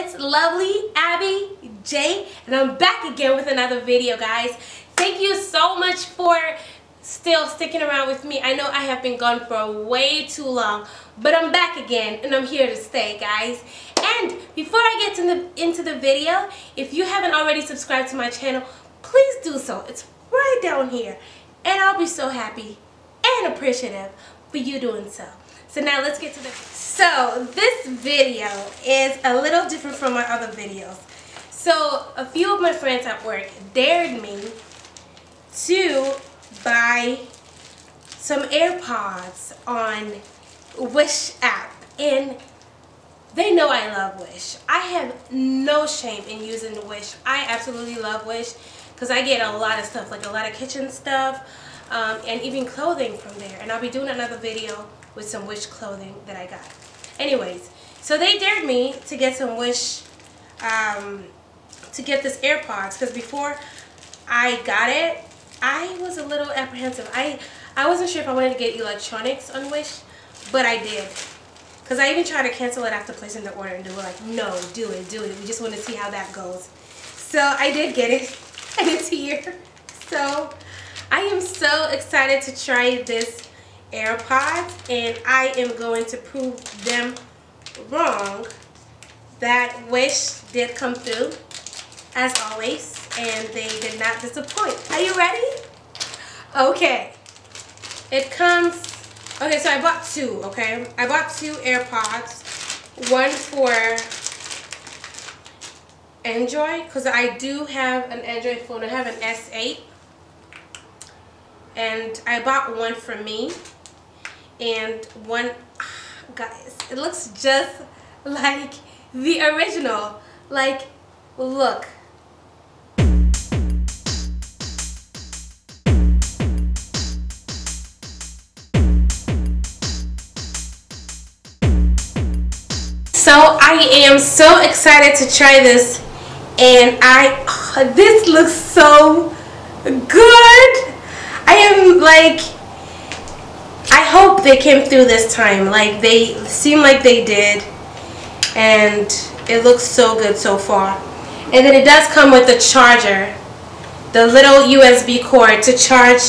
it's lovely Abby J, and I'm back again with another video, guys. Thank you so much for still sticking around with me. I know I have been gone for way too long, but I'm back again and I'm here to stay, guys. And before I get into the video, if you haven't already subscribed to my channel, please do so. It's right down here, and I'll be so happy and appreciative for you doing so. So now let's get to the video. So this video is a little different from my other videos. So a few of my friends at work dared me to buy some AirPods on Wish app, and they know I love Wish. I have no shame in using Wish. I absolutely love Wish because I get a lot of stuff, like a lot of kitchen stuff, and even clothing from there. And I'll be doing another video with some Wish clothing that I got. Anyways, so they dared me to get some Wish, to get this AirPods, because before I got it, I was a little apprehensive. I wasn't sure if I wanted to get electronics on Wish, but I did. Because I even tried to cancel it after placing the order, and they were like, no, do it. We just want to see how that goes. So I did get it, and it's here. So I am so excited to try this AirPods, and I am going to prove them wrong that Wish did come through, as always, and they did not disappoint. Are you ready? Okay. It comes, okay, so I bought two, okay? I bought two AirPods, one for Android, because I do have an Android phone. I have an S8, and I bought one for me, and one, guys, it looks just like the original. Like, look. So I am so excited to try this, and this looks so good. I am like, I hope they came through this time. Like, they seem like they did, and it looks so good so far. And then it does come with the charger, the little USB cord to charge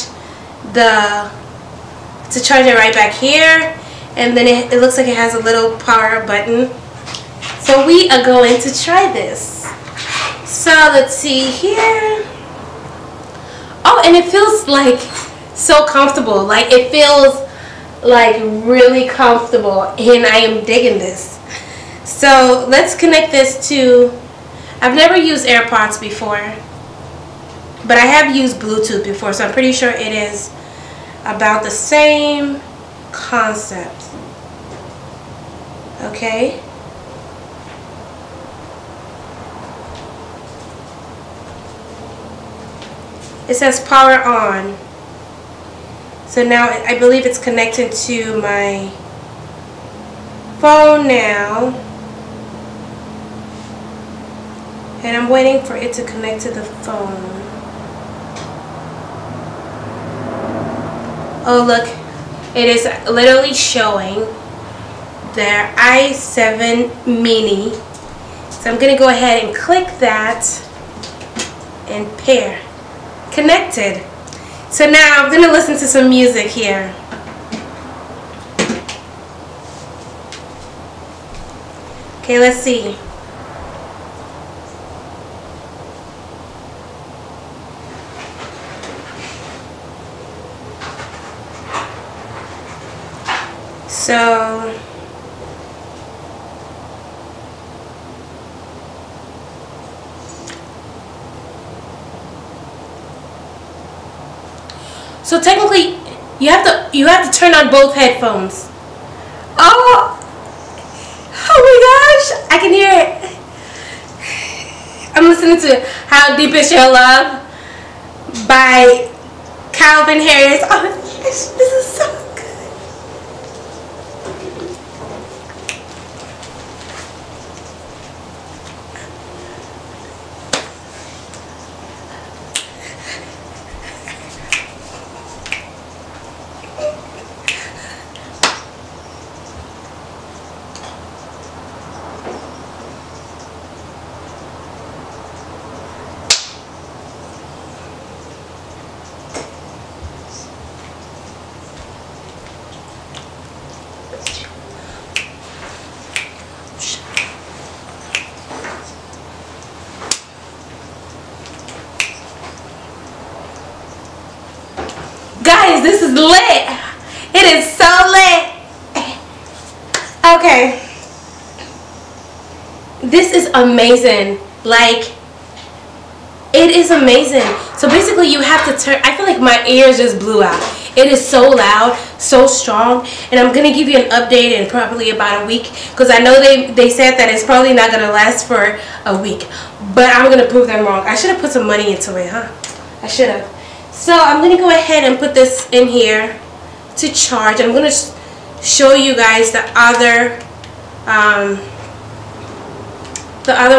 it right back here, and then it looks like it has a little power button. So we are going to try this. So let's see here. Oh, and it feels like so comfortable. Like, it feels like really comfortable, and I am digging this. So let's connect this to, I've never used AirPods before, but I have used Bluetooth before, so I'm pretty sure it is about the same concept. Okay. It says power on. So now I believe it's connected to my phone now. And I'm waiting for it to connect to the phone. Oh, look. It is literally showing their i7 mini. So I'm going to go ahead and click that and pair. Connected. So now I'm going to listen to some music here. Okay, let's see. So technically, you have to turn on both headphones. Oh my gosh, I can hear it. I'm listening to "How Deep Is Your Love" by Calvin Harris. Oh my gosh, this is so good. lit. It is so lit. Okay. This is amazing. Like, it is amazing. So basically you have to turn, I feel like my ears just blew out. It is so loud, so strong, and I'm going to give you an update in probably about a week, because I know they said that it's probably not going to last for a week, but I'm going to prove them wrong. I should have put some money into it, huh? I should have. So I'm going to go ahead and put this in here to charge. I'm going to show you guys the other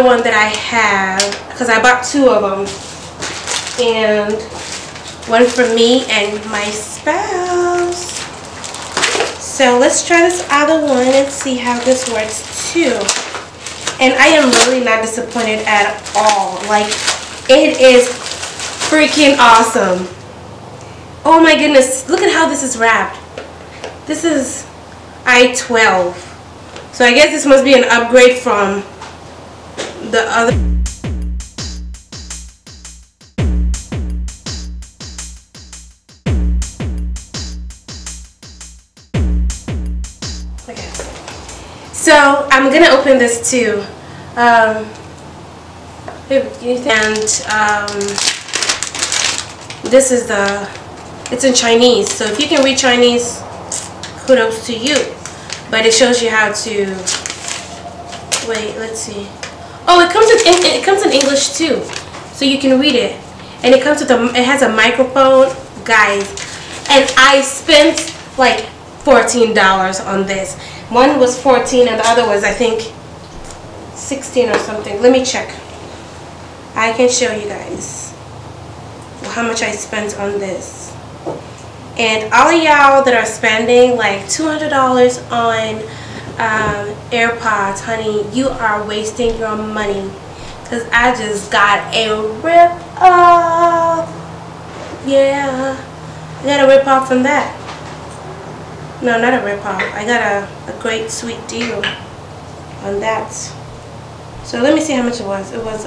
one that I have, because I bought two of them, and one for me and my spouse. So let's try this other one and see how this works too. And I am really not disappointed at all. Like, it is freaking awesome. Oh my goodness, look at how this is wrapped. This is I-12. So I guess this must be an upgrade from the other. Okay. So I'm gonna open this too. And this is it's in Chinese. So if you can read Chinese, kudos to you. But it shows you how to. Wait, let's see. Oh, it comes in English too, so you can read it. And it has a microphone, guys. And I spent like $14 on this. One was $14 and the other was, I think, $16 or something. Let me check. I can show you guys how much I spent on this. And all of y'all that are spending like $200 on AirPods, honey, you are wasting your money, because I just got a rip off. Yeah, I got a rip off from that. No, not a rip off. I got a great sweet deal on that. So let me see how much it was. It was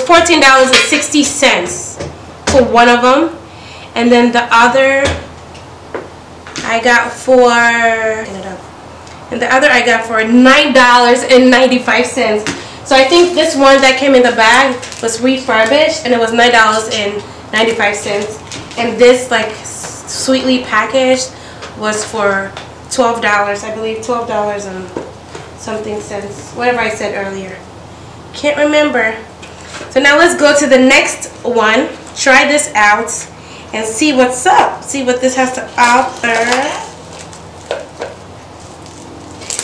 $14.60 for one of them, and then the other I got for $9.95. So I think this one that came in the bag was refurbished, and it was $9.95. And this, like, sweetly packaged was for $12, I believe, $12 and something cents, whatever I said earlier. Can't remember. So now let's go to the next one, try this out, and see what's up. See what this has to offer.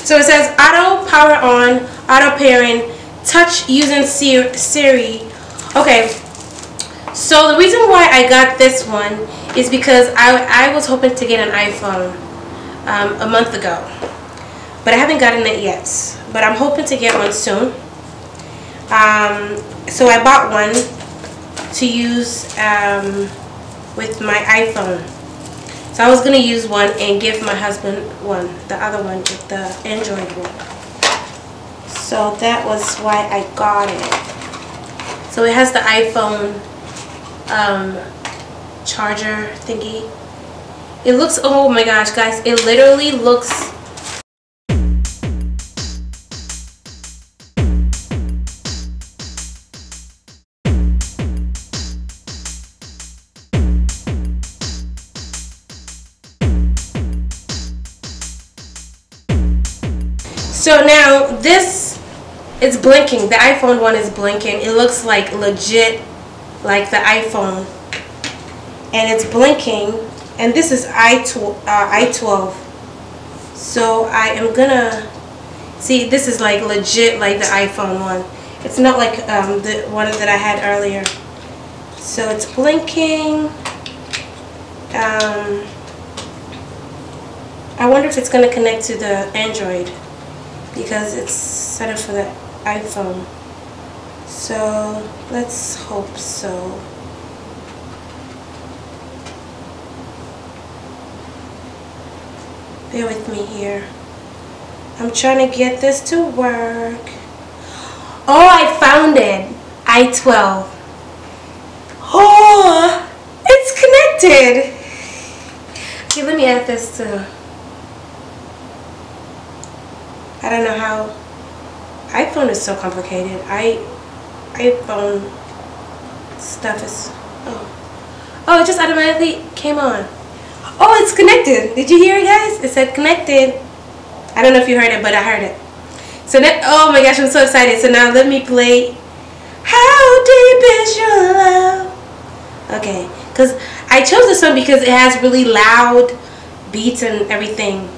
So it says auto power on, auto pairing, touch using Siri. Okay, so the reason why I got this one is because I was hoping to get an iPhone a month ago, but I haven't gotten it yet, but I'm hoping to get one soon. So I bought one to use with my iPhone. So I was going to use one and give my husband one, the other one, the Android one. So that was why I got it. So it has the iPhone charger thingy. It looks, oh my gosh guys, it literally looks so now this is blinking. The iPhone one is blinking. It looks like legit like the iPhone, and it's blinking. And this is I-12. So I am gonna see, this is like legit like the iPhone one. It's not like the one that I had earlier. So it's blinking. I wonder if it's gonna connect to the Android, because it's set up for the iPhone. So let's hope so. Bear with me here. I'm trying to get this to work. Oh, I found it. I-12. Oh, it's connected. Okay, let me add this to. I don't know how. iPhone is so complicated. iPhone stuff is. Oh, it just automatically came on. Oh, it's connected. Did you hear it, guys? It said connected. I don't know if you heard it, but I heard it. So that, oh my gosh, I'm so excited. So now let me play How Deep Is Your Love? Okay, because I chose this song because it has really loud beats and everything.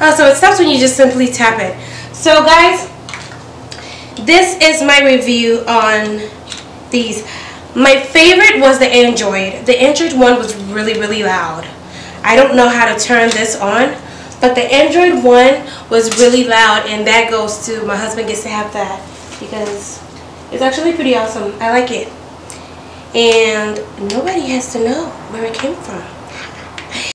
Oh, so it stops when you just simply tap it. So guys, this is my review on these. My favorite was the Android. The Android one was really, really loud. I don't know how to turn this on, but the Android one was really loud, and that goes to, my husband gets to have that because it's actually pretty awesome. I like it. And nobody has to know where it came from.